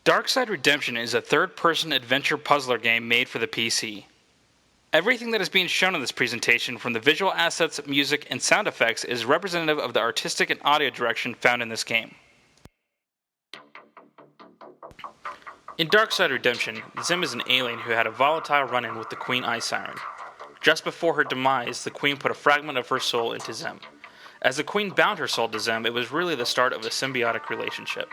Darkside Redemption is a third-person adventure puzzler game made for the PC. Everything that is being shown in this presentation, from the visual assets, music, and sound effects, is representative of the artistic and audio direction found in this game. In Darkside Redemption, Zim is an alien who had a volatile run-in with the Queen Ice Siren. Just before her demise, the Queen put a fragment of her soul into Zim. As the Queen bound her soul to Zim, it was really the start of a symbiotic relationship.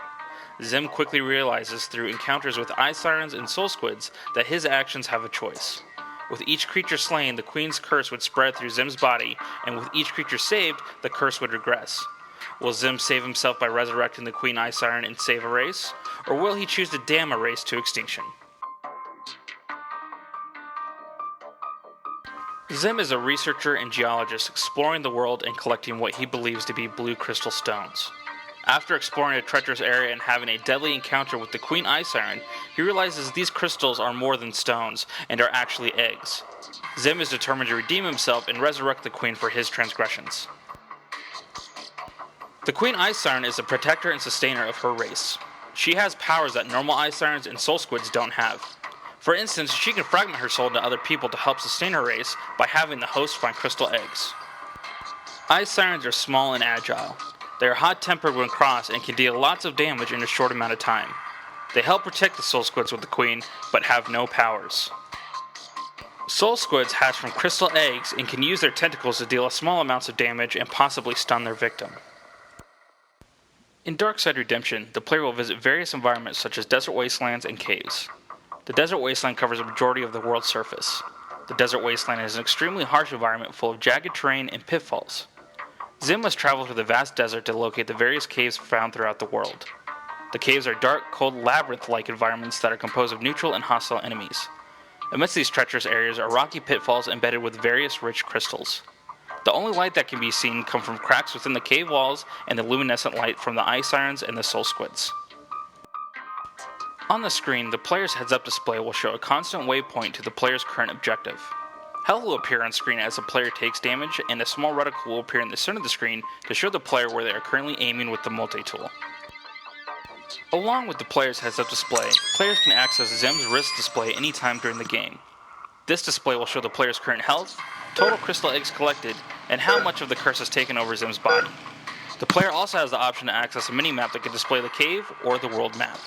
Zim quickly realizes through encounters with ice sirens and soul squids that his actions have a choice. With each creature slain, the Queen's curse would spread through Zim's body, and with each creature saved, the curse would regress. Will Zim save himself by resurrecting the Queen Ice Siren and save a race, or will he choose to damn a race to extinction? Zim is a researcher and geologist exploring the world and collecting what he believes to be blue crystal stones. After exploring a treacherous area and having a deadly encounter with the Queen Ice Siren, he realizes these crystals are more than stones and are actually eggs. Zim is determined to redeem himself and resurrect the Queen for his transgressions. The Queen Ice Siren is the protector and sustainer of her race. She has powers that normal ice sirens and soul squids don't have. For instance, she can fragment her soul to other people to help sustain her race by having the host find crystal eggs. Ice sirens are small and agile. They are hot-tempered when crossed and can deal lots of damage in a short amount of time. They help protect the soul squids with the Queen, but have no powers. Soul squids hatch from crystal eggs and can use their tentacles to deal small amounts of damage and possibly stun their victim. In Darkside Redemption, the player will visit various environments such as desert wastelands and caves. The desert wasteland covers a majority of the world's surface. The desert wasteland is an extremely harsh environment full of jagged terrain and pitfalls. Zim must travel through the vast desert to locate the various caves found throughout the world. The caves are dark, cold, labyrinth-like environments that are composed of neutral and hostile enemies. Amidst these treacherous areas are rocky pitfalls embedded with various rich crystals. The only light that can be seen comes from cracks within the cave walls and the luminescent light from the ice sirens and the soul squids. On the screen, the player's heads-up display will show a constant waypoint to the player's current objective. Health will appear on screen as the player takes damage, and a small reticle will appear in the center of the screen to show the player where they are currently aiming with the multi-tool. Along with the player's heads-up display, players can access Zim's wrist display anytime during the game. This display will show the player's current health, total crystal eggs collected, and how much of the curse has taken over Zim's body. The player also has the option to access a mini-map that can display the cave or the world map.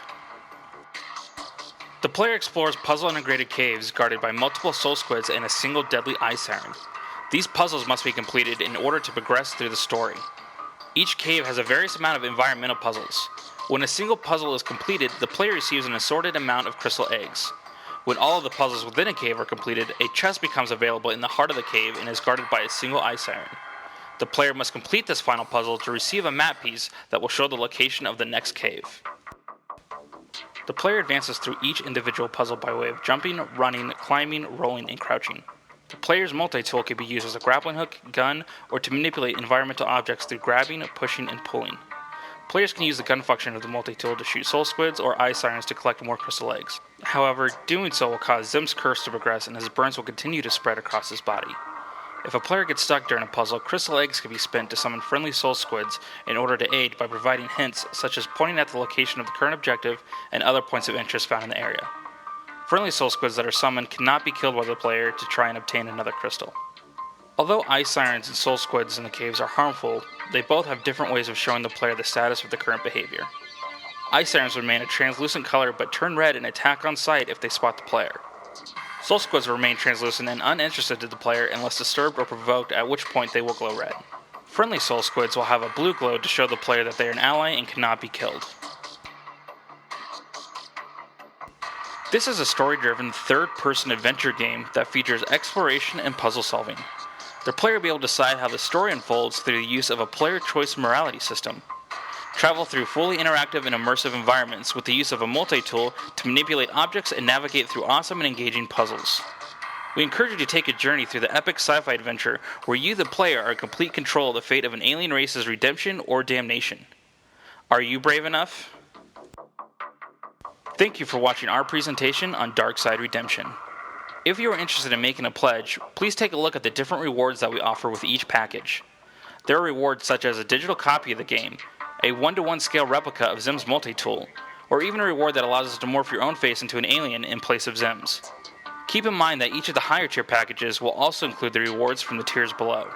The player explores puzzle-integrated caves guarded by multiple soul squids and a single deadly ice siren. These puzzles must be completed in order to progress through the story. Each cave has a various amount of environmental puzzles. When a single puzzle is completed, the player receives an assorted amount of crystal eggs. When all of the puzzles within a cave are completed, a chest becomes available in the heart of the cave and is guarded by a single ice siren. The player must complete this final puzzle to receive a map piece that will show the location of the next cave. The player advances through each individual puzzle by way of jumping, running, climbing, rolling, and crouching. The player's multi-tool can be used as a grappling hook, gun, or to manipulate environmental objects through grabbing, pushing, and pulling. Players can use the gun function of the multi-tool to shoot soul squids or ice sirens to collect more crystal eggs. However, doing so will cause Zim's curse to progress and his burns will continue to spread across his body. If a player gets stuck during a puzzle, crystal eggs can be spent to summon friendly soul squids in order to aid by providing hints such as pointing at the location of the current objective and other points of interest found in the area. Friendly soul squids that are summoned cannot be killed by the player to try and obtain another crystal. Although ice sirens and soul squids in the caves are harmful, they both have different ways of showing the player the status of the current behavior. Ice sirens remain a translucent color but turn red and attack on sight if they spot the player. Soul squids remain translucent and uninterested to the player unless disturbed or provoked, at which point they will glow red. Friendly soul squids will have a blue glow to show the player that they are an ally and cannot be killed. This is a story-driven, third-person adventure game that features exploration and puzzle solving. The player will be able to decide how the story unfolds through the use of a player choice morality system. Travel through fully interactive and immersive environments with the use of a multi-tool to manipulate objects and navigate through awesome and engaging puzzles. We encourage you to take a journey through the epic sci-fi adventure where you, the player, are in complete control of the fate of an alien race's redemption or damnation. Are you brave enough? Thank you for watching our presentation on Darkside Redemption. If you are interested in making a pledge, please take a look at the different rewards that we offer with each package. There are rewards such as a digital copy of the game, a 1-to-1 scale replica of Zim's multi-tool, or even a reward that allows us to morph your own face into an alien in place of Zim's. Keep in mind that each of the higher tier packages will also include the rewards from the tiers below.